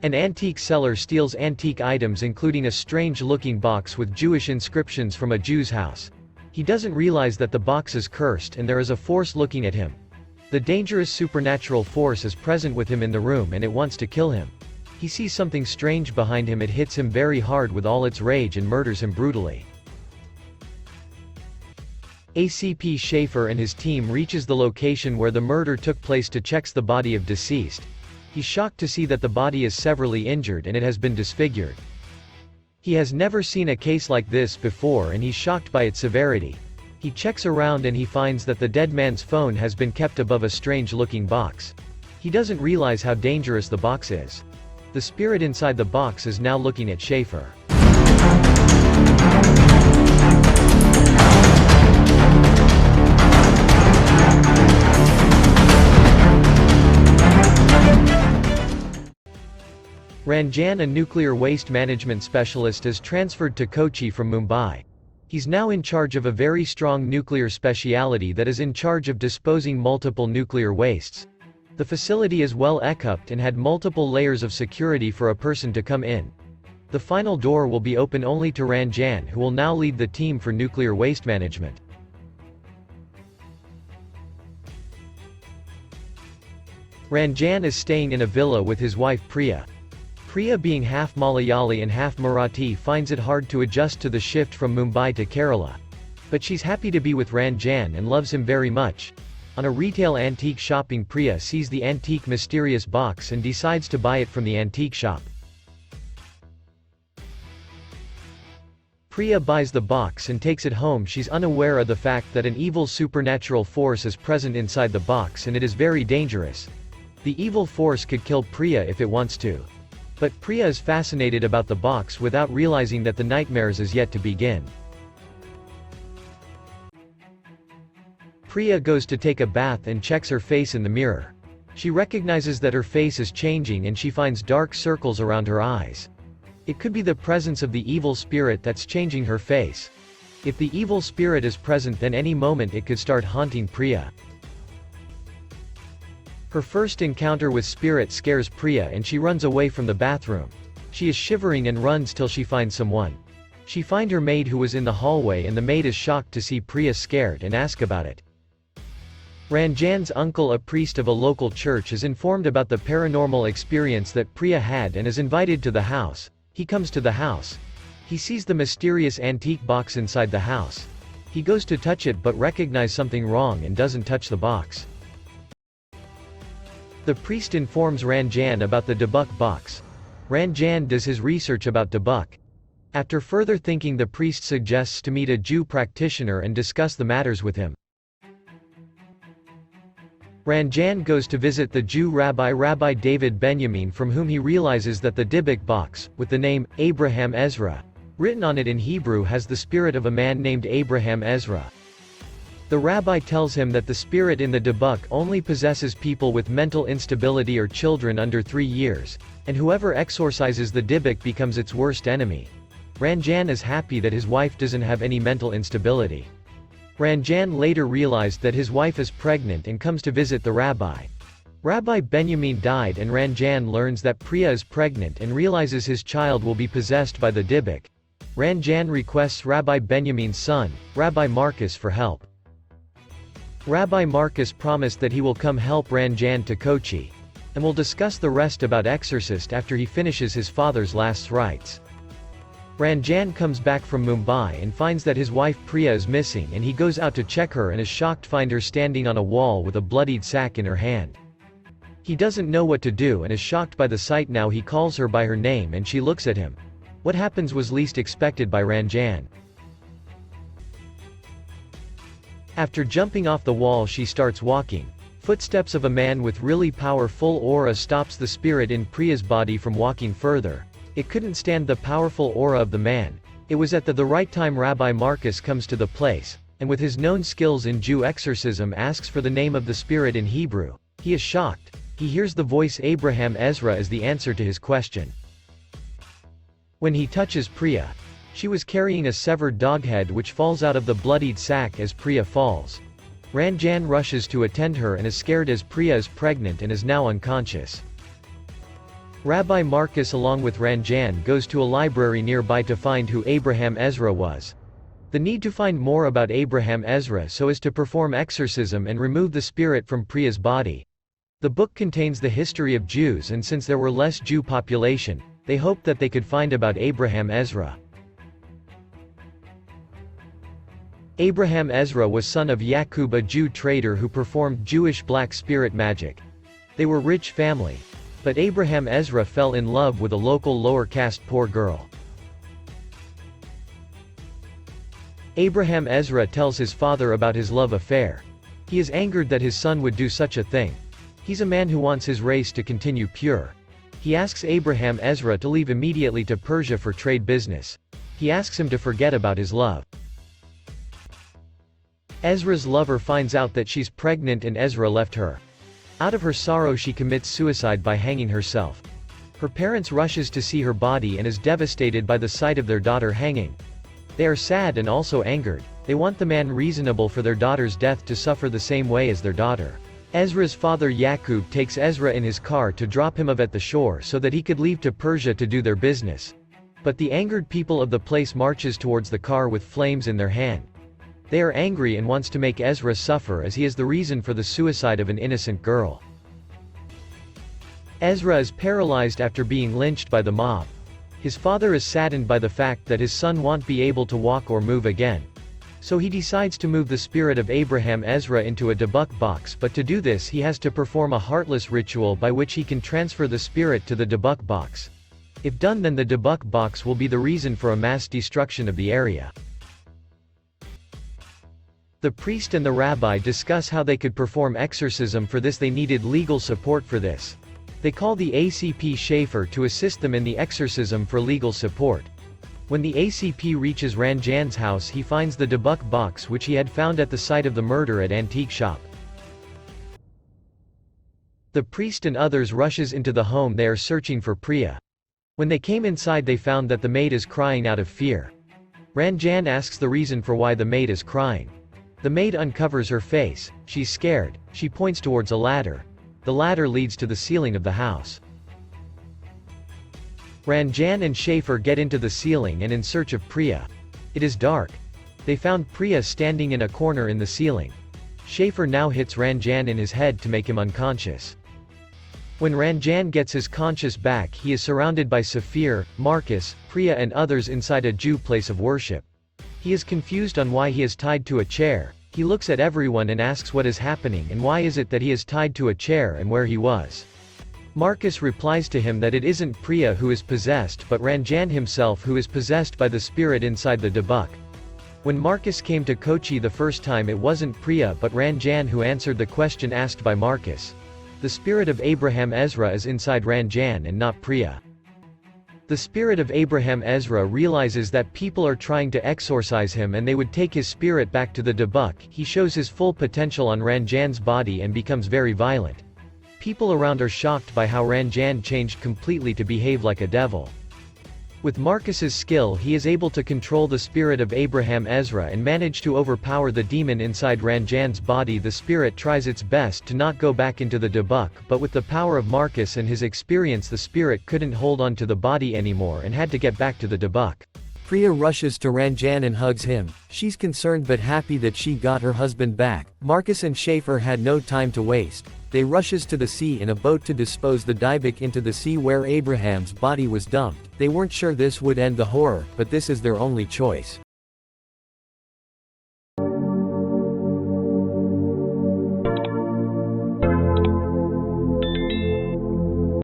An antique seller steals antique items including a strange-looking box with Jewish inscriptions from a Jew's house. He doesn't realize that the box is cursed and there is a force looking at him. The dangerous supernatural force is present with him in the room and it wants to kill him. He sees something strange behind him. It hits him very hard with all its rage and murders him brutally. ACP Schaefer and his team reaches the location where the murder took place to check the body of deceased. He's shocked to see that the body is severely injured and it has been disfigured. He has never seen a case like this before and he's shocked by its severity. He checks around and he finds that the dead man's phone has been kept above a strange-looking box. He doesn't realize how dangerous the box is. The spirit inside the box is now looking at Schaefer. Ranjan, a nuclear waste management specialist, is transferred to Kochi from Mumbai. He's now in charge of a very strong nuclear specialty that is in charge of disposing multiple nuclear wastes. The facility is well equipped and had multiple layers of security for a person to come in. The final door will be open only to Ranjan, who will now lead the team for nuclear waste management. Ranjan is staying in a villa with his wife Priya. Priya, being half Malayali and half Marathi, finds it hard to adjust to the shift from Mumbai to Kerala. But she's happy to be with Ranjan and loves him very much. On a retail antique shopping, Priya sees the antique mysterious box and decides to buy it from the antique shop. Priya buys the box and takes it home. She's unaware of the fact that an evil supernatural force is present inside the box and it is very dangerous. The evil force could kill Priya if it wants to. But Priya is fascinated about the box without realizing that the nightmares is yet to begin. Priya goes to take a bath and checks her face in the mirror. She recognizes that her face is changing and she finds dark circles around her eyes. It could be the presence of the evil spirit that's changing her face. If the evil spirit is present, then any moment it could start haunting Priya. Her first encounter with spirit scares Priya and she runs away from the bathroom. She is shivering and runs till she finds someone. She finds her maid who was in the hallway and the maid is shocked to see Priya scared and asks about it. Ranjan's uncle, a priest of a local church, is informed about the paranormal experience that Priya had and is invited to the house. He comes to the house. He sees the mysterious antique box inside the house. He goes to touch it but recognizes something wrong and doesn't touch the box. The priest informs Ranjan about the Dybukk box. Ranjan does his research about Dybukk. After further thinking, the priest suggests to meet a Jew practitioner and discuss the matters with him. Ranjan goes to visit the Jew Rabbi David Benjamin, from whom he realizes that the Dybukk box, with the name Abraham Ezra written on it in Hebrew, has the spirit of a man named Abraham Ezra. The rabbi tells him that the spirit in the Dybukk only possesses people with mental instability or children under 3 years, and whoever exorcises the Dybukk becomes its worst enemy. Ranjan is happy that his wife doesn't have any mental instability. Ranjan later realized that his wife is pregnant and comes to visit the rabbi. Rabbi Benjamin died and Ranjan learns that Priya is pregnant and realizes his child will be possessed by the Dybukk. Ranjan requests Rabbi Benjamin's son, Rabbi Marcus, for help. Rabbi Marcus promised that he will come help Ranjan to Kochi, and will discuss the rest about exorcist after he finishes his father's last rites. Ranjan comes back from Mumbai and finds that his wife Priya is missing, and he goes out to check her and is shocked to find her standing on a wall with a bloodied sack in her hand. He doesn't know what to do and is shocked by the sight. Now he calls her by her name and she looks at him. What happens was least expected by Ranjan. After jumping off the wall, she starts walking. Footsteps of a man with really powerful aura stops the spirit in Priya's body from walking further. It couldn't stand the powerful aura of the man. It was at the right time Rabbi Marcus comes to the place, and with his known skills in Jew exorcism asks for the name of the spirit in Hebrew. He is shocked. He hears the voice Abraham Ezra as the answer to his question. When he touches Priya, she was carrying a severed dog head which falls out of the bloodied sack as Priya falls. Ranjan rushes to attend her and is scared as Priya is pregnant and is now unconscious. Rabbi Marcus along with Ranjan goes to a library nearby to find who Abraham Ezra was. The need to find more about Abraham Ezra so as to perform exorcism and remove the spirit from Priya's body. The book contains the history of Jews, and since there were less Jew population, they hoped that they could find about Abraham Ezra. Abraham Ezra was son of Yakub, a Jew trader who performed Jewish black spirit magic. They were rich family. But Abraham Ezra fell in love with a local lower caste poor girl. Abraham Ezra tells his father about his love affair. He is angered that his son would do such a thing. He's a man who wants his race to continue pure. He asks Abraham Ezra to leave immediately to Persia for trade business. He asks him to forget about his love. Ezra's lover finds out that she's pregnant and Ezra left her. Out of her sorrow she commits suicide by hanging herself. Her parents rushes to see her body and is devastated by the sight of their daughter hanging. They are sad and also angered. They want the man reasonable for their daughter's death to suffer the same way as their daughter. Ezra's father Yakub takes Ezra in his car to drop him off at the shore so that he could leave to Persia to do their business. But the angered people of the place marches towards the car with flames in their hand. They are angry and wants to make Ezra suffer as he is the reason for the suicide of an innocent girl. Ezra is paralyzed after being lynched by the mob. His father is saddened by the fact that his son won't be able to walk or move again. So he decides to move the spirit of Abraham Ezra into a dybbuk box, but to do this he has to perform a heartless ritual by which he can transfer the spirit to the dybbuk box. If done, then the dybbuk box will be the reason for a mass destruction of the area. The priest and the rabbi discuss how they could perform exorcism. For this they needed legal support for this. They call the ACP Schaefer to assist them in the exorcism for legal support. When the ACP reaches Ranjan's house, he finds the dybbuk box which he had found at the site of the murder at antique shop. The priest and others rushes into the home. They are searching for Priya. When they came inside they found that the maid is crying out of fear. Ranjan asks the reason for why the maid is crying. The maid uncovers her face. She's scared. She points towards a ladder. The ladder leads to the ceiling of the house. Ranjan and Schaefer get into the ceiling and in search of Priya. It is dark. They found Priya standing in a corner in the ceiling. Schaefer now hits Ranjan in his head to make him unconscious. When Ranjan gets his conscious back, he is surrounded by Saphir, Marcus, Priya and others inside a Jew place of worship. He is confused on why he is tied to a chair. He looks at everyone and asks what is happening and why is it that he is tied to a chair and where he was. Marcus replies to him that it isn't Priya who is possessed but Ranjan himself who is possessed by the spirit inside the dybbuk. When Marcus came to Kochi the first time, it wasn't Priya but Ranjan who answered the question asked by Marcus. The spirit of Abraham Ezra is inside Ranjan and not Priya. The spirit of Abraham Ezra realizes that people are trying to exorcise him and they would take his spirit back to the dybbuk. He shows his full potential on Ranjan's body and becomes very violent. People around are shocked by how Ranjan changed completely to behave like a devil. With Marcus's skill, he is able to control the spirit of Abraham Ezra and manage to overpower the demon inside Ranjan's body. The spirit tries its best to not go back into the dybbuk, but with the power of Marcus and his experience, the spirit couldn't hold on to the body anymore and had to get back to the dybbuk. Priya rushes to Ranjan and hugs him. She's concerned but happy that she got her husband back. Marcus and Schaefer had no time to waste. They rushes to the sea in a boat to dispose the Dybukk into the sea where Abraham's body was dumped. They weren't sure this would end the horror, but this is their only choice.